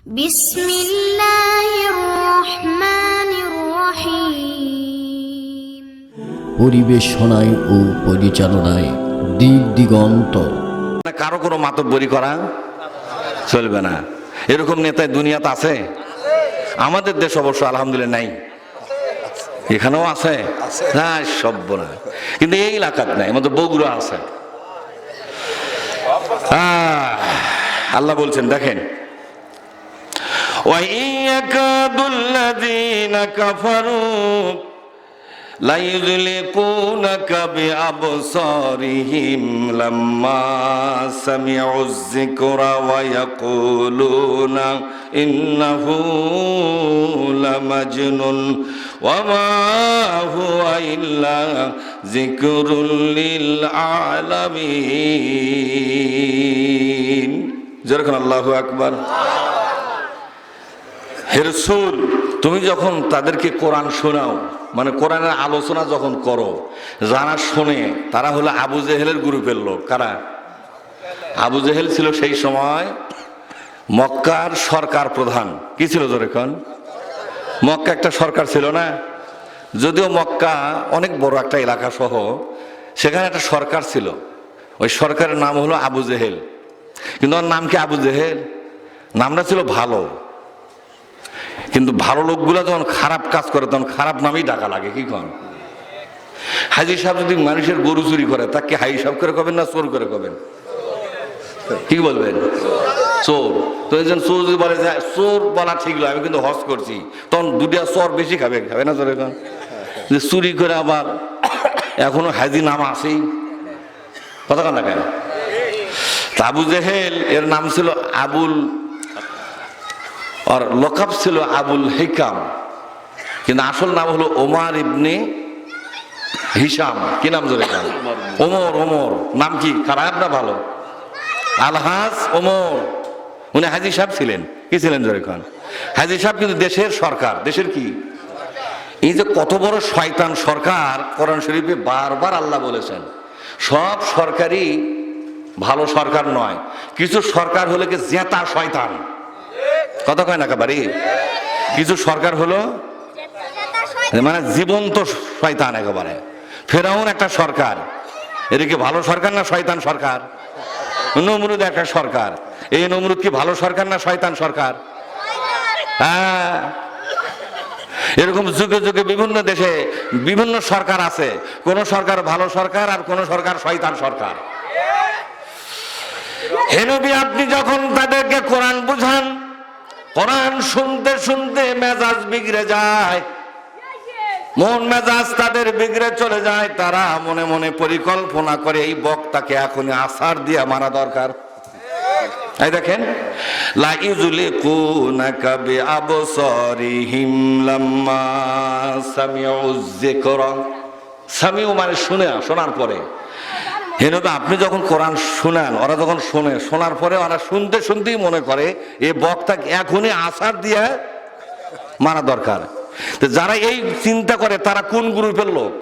বিসমিল্লাহির রহমানির রহিম। পরিবেশনায় ও পরিচালনায় দিক দিগন্ত। কারো কোনো মাতব্বরি করা চলবে না, এরকম নেতায় দুনিয়াতে আছে। আমাদের দেশ অবশ্য আলহামদুলিল্লাহ নাই, এখানেও আছে না সভ্য না, কিন্তু এই এলাকাতে নাই, আমাদের বগুড়া আছে। আল্লাহ বলছেন দেখেন, ওয়াইয়াকাদুল্লাযীনা কাফারু লাইযলিকুনাকা বিআবসারিহিম লাম্মা সামিউয যিকরা ওয়া ইয়াকুলুনা ইন্নাহু লামাজনুন ওয়া মা হুয়া ইল্লা যিকরুল লিল আলামিন। যেরকম আল্লাহু আকবার। হে রাসূল, তুমি যখন তাদেরকে কোরআন শোনাও, মানে কোরআনের আলোচনা যখন করো, যারা শোনে তারা হলো আবু জেহেলের গ্রুপের লোক। কারা? আবু জেহেল ছিল সেই সময় মক্কার সরকার প্রধান। কি ছিল যখন মক্কা একটা সরকার ছিল না, যদিও মক্কা অনেক বড় একটা এলাকা সহ, সেখানে একটা সরকার ছিল। ওই সরকারের নাম হলো আবু জেহেল। কিন্তু ওর নাম কি আবু জেহেল? নামটা ছিল ভালো, কিন্তু ভালো লোকগুলা যখন খারাপ কাজ করে তখন খারাপ নামেই ডাকা লাগে। কি কন? হাজি সাহেব যদি মানুষের গরু চুরি করে, তাকে হাজি সাহেব করে কবেন না চোর করে কবেন? কি বলবেন? চোর। তো একজন চোর যদি বলে যে চোর বলা ঠিক নয়, আমি কিন্তু হজ করছি, তখন দুটা চোর বেশি খাবে না চোর? এখন যে চুরি করে আবার এখনো হাজি নাম আসেই, কথা কান না কেন? আবু জেহেল এর নাম ছিল আবুল, আর লকাব ছিল আবুল হিকাম, কিন্তু আসল নাম হলো ওমর ইবনে হিশাম। কি নাম ধরে? ওমর। ওমর নাম কি খারাপ না ভালো? আলহাজ ওমর। উনি হাজি সাহেব ছিলেন। কি ছিলেন ধরে খান? হাজি সাহেব, কিন্তু দেশের সরকার। দেশের কি? এই যে কত বড় শয়তান সরকার, কোরআন শরীফে বারবার আল্লাহ বলেছেন সব সরকারই ভালো সরকার নয়, কিছু সরকার হলে কি জেতা শয়তান। কথা কয় না একেবারে? কিছু সরকার হলো মানে জীবন্ত শয়তান একেবারে। ফেরাউন একটা সরকার, এটা কি ভালো সরকার না শয়তান সরকার? নমরুদ একটা সরকার, এই নমরুদ কি ভালো সরকার না শয়তান সরকার? হ্যাঁ, এরকম যুগে যুগে বিভিন্ন দেশে বিভিন্ন সরকার আছে, কোন সরকার ভালো সরকার আর কোন সরকার শয়তান সরকার। হে নবী, আপনি যখন তাদেরকে কোরআন বুঝান, কোরআন শুনতে শুনতে মেজাজ বিগড়ে যায়, মন মেজাজ তাদের বিগড়ে চলে যায়, তারা মনে মনে পরিকল্পনা করে এই বক্তাকে এখনই আছাড় দিয়ে মারা দরকার। এই দেখেন, লা ইযলিকুনাকা বিআবসারিহিম লাম্মা সামিউয যিকরা। সামিউ মানে শুনে, শোনার পরে। হে নবী, আপনি যখন কোরআন শোনান, ওরা যখন শোনে, শোনার পরে ওরা শুনতে শুনতেই মনে করে এই বক্তাকে এখনই আছাড় দিয়ে মারা দরকার। তো যারা এই চিন্তা করে তারা কোন গ্রুপের লোক?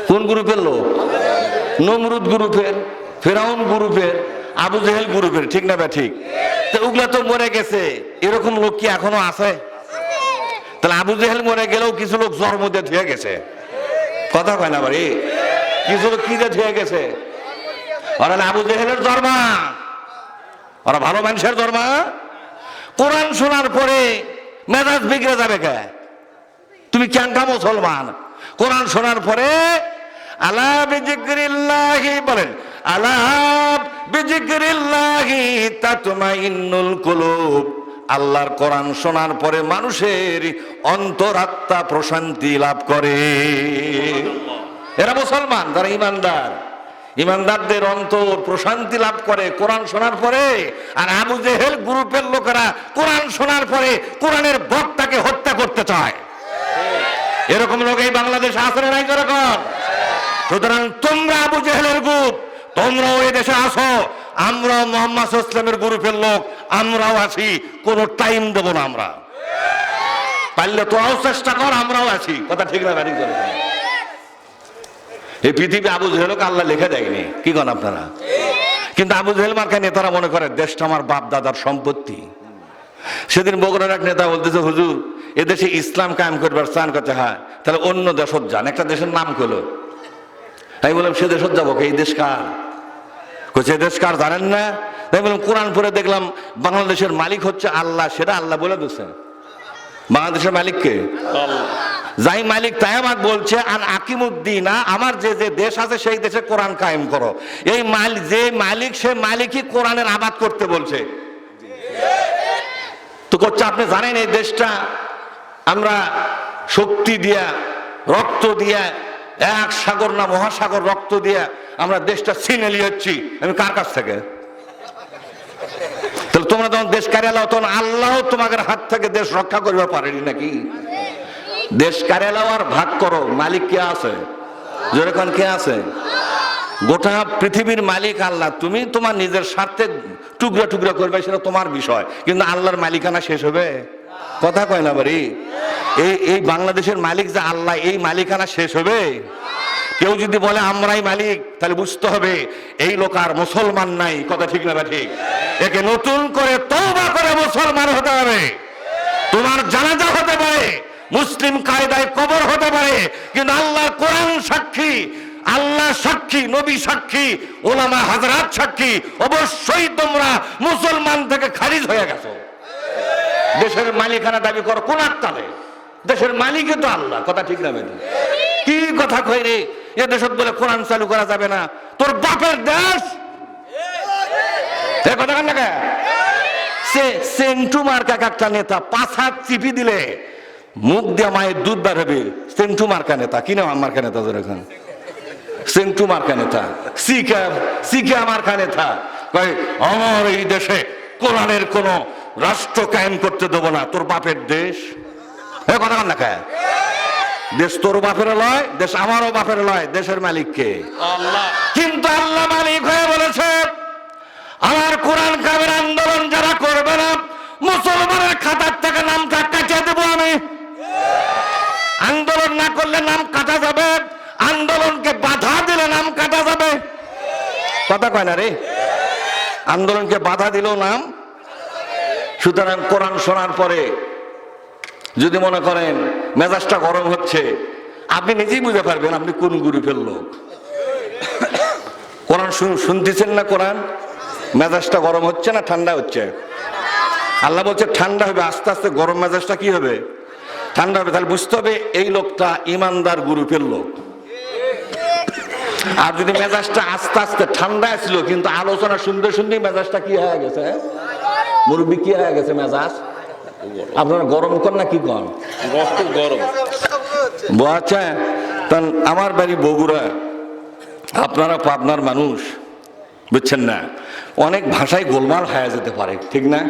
কোন গ্রুপের লোক? নমরুদ গ্রুপের, ফেরাউন গ্রুপের, আবু জেহেল গ্রুপের। ঠিক না বা ঠিক? তো ওগুলা তো মরে গেছে, এরকম লোক কি এখনো আছে? তাহলে আবু জেহেল মরে গেলেও কিছু লোক জ্বর মধ্যে ধুয়ে গেছে। কথা কয় না বাড়ি? কিছু লোক কি যে ধুয়ে গেছে, ওরা আবু জেহেলের জন্মা, ওরা ভালো মানুষের জন্মা। কোরআন শোনার পরে মেজাজ বিগড়ে যাবে কে? তুমি কেনটা মুসলমান? কোরআন শোনার পরে আলা বিযিকরিল্লাহি বলেন, আলা বিযিকরিল্লাহি তাতমাইন্নুল কুলুব। আল্লাহর কোরআন শোনার পরে মানুষের অন্তরাত্মা প্রশান্তি লাভ করে। এরা মুসলমান, যারা ইমানদার, ইমানদারদের অন্তর প্রশান্তি লাভ করে কোরআন শোনার পরে। আর আবু জেহেল গ্রুপের লোকেরা কোরআন শোনার পরে কোরআনের বক্তাকে হত্যা করতে চায়। এরকম লোক এই বাংলাদেশে আছে না নাই? যেরকম। সুতরাং তোমরা আবু জেহেলের গ্রুপ, তোমরাও এই দেশে আসো, আমরাও মুহাম্মদ ইসলামের গ্রুপের লোক, আমরাও আছি। কোনো টাইম দেব না আমরা, পারলে তোরাও চেষ্টা কর, আমরাও আছি। কথা ঠিক না? বাড়ি করে এই পৃথিবী আবু জেহেলকে আল্লাহ লেখা দেয়নি। কি কন আপনারা? কিন্তু আবু জেহেল মার্কা নেতারা মনে করে দেশটা আমার বাপ দাদার সম্পত্তি। সেদিন বগুড়ার এক নেতা বলতেছে, হুজুর এদেশে ইসলাম কায়েম করবার চান করছে। হ্যাঁ, তাহলে অন্য দেশত যান, একটা দেশের নাম কইলো। আমি বললাম সে দেশত যাবো, এই দেশ কার? কইছে দেশ কার জানেন না? আমি বললাম কোরআন পড়ে দেখলাম বাংলাদেশের মালিক হচ্ছে আল্লাহ, সেটা আল্লাহ বলে দিচ্ছে। বাংলাদেশের মালিক কে? যাই মালিক তাই আমাকে বলছে আন আকিমুদ্দিনা, আমার যে যে দেশ আছে সেই দেশে কোরআন কায়েম করো। এই যে মালিক, সে মালিকই কোরআনের আবাদ করতে বলছে। তো করছে, আপনি জানেন এই দেশটা আমরা শক্তি দিয়া, রক্ত দিয়া, এক সাগর না মহাসাগর রক্ত দিয়া আমরা দেশটা ছিনে লিয়েছি। আমি কার কাছ থেকে? তাহলে তোমরা যখন দেশ কারিয়ালাও তখন আল্লাহ তোমাদের হাত থেকে দেশ রক্ষা করবে পারেনি নাকি? দেশ কারিয়ালাও আর ভাগ করো, মালিক কে আছে? যেরকম কে আছে? গোটা পৃথিবীর মালিক আল্লাহ। তুমি তোমার নিজের স্বার্থে টুকরা টুকরা করবে, সেটা তোমার বিষয়, কিন্তু আল্লাহর মালিকানা শেষ হবে? কথা কয় না বাড়ি। এই বাংলাদেশের মালিক যে আল্লাহ, এই মালিকানা শেষ হবে? কেউ যদি বলে আমরাই মালিক, তাহলে বুঝতে হবে এই লোক আর মুসলমান নাই। কথা ঠিক না? ঠিক। একে নতুন করে তওবা করে মুসলমান হতে হবে। তোমার জানাজা হতে পারে, মুসলিম কায়দায় কবর হতে পারে, কিন্তু আল্লাহ কোরআন সাক্ষী, আল্লাহ সাক্ষী, নবী সাক্ষী, ওলামা হাজরাত সাক্ষী, অবশ্যই তোমরা মুসলমান থেকে খারিজ হয়ে গেছো। দেশের মালিকানা দাবি করো কোন আত্মালে? দেশের মালিকই তো আল্লাহ। কথা ঠিক না? কি কথা কই রে? এ দেশত বলে কোরআন চালু করা যাবে না? তোর বাপের দেশ। কথা কান না? সে সেন্টু মার্কা একটা নেতা 5 হাত চিপি দিলে মুখ দিয়ে মায়ের দুধ বার হবে। সেন্টু মার্কা নেতা, কি নাম মার্কা নেতা? যেরকম সেন্টু মার্কা নেতা, সিকা মার্কা নেতা কয় আমার এই দেশে কোরআনের কোন রাষ্ট্র কায়েম করতে দেবো না। তোর বাপের দেশ। কথা কান না? দেশ তোর বাপের লয়, দেশ আমারও বাপের লয়। দেশের মালিক কে? আল্লাহ। কিন্তু আল্লাহ মালিক হয়ে বলেছে, আমার কোরআন কায়েমের আন্দোলন যারা করবে না, মুসলমানের খাতার থেকে নাম কাটিয়ে দেবো আমি। আন্দোলন না করলে নাম কাটা যাবে, আন্দোলনকে বাধা দিলে নাম কাটা যাবে। কথা কয় না রে? আন্দোলনকে বাধা দিলেও নাম। সুতরাং কোরআন শোনার পরে যদি মনে করেন মেজাজটা গরম হচ্ছে, আপনি নিজেই বুঝে পারবেন আপনি কোন গ্রুপের লোক। কোরআন শুনতেছেন না? কোরআন মেজাজটা গরম হচ্ছে না ঠান্ডা হচ্ছে? আল্লাহ বলছে ঠান্ডা হবে, আস্তে আস্তে গরম মেজাজটা কি হবে? ঠান্ডা হবে। তাহলে বুঝতে হবে এই লোকটা ইমানদার গ্রুপের লোক। আর যদি মেজাজটা আস্তে আস্তে ঠান্ডা ছিল, কিন্তু আলোচনা শুনতে শুনতে মেজাজটা কি হয়ে গেছে? মুরব্বী কি হয়ে গেছে মেজাজ? আপনারা গরম কর না কি কন? গরম। আচ্ছা, আমার বাড়ি বগুড়া, আপনারা পাবনার মানুষ, বুঝছেন না? অনেক ভাষায় গোলমাল হয়ে যেতে পারে, ঠিক না?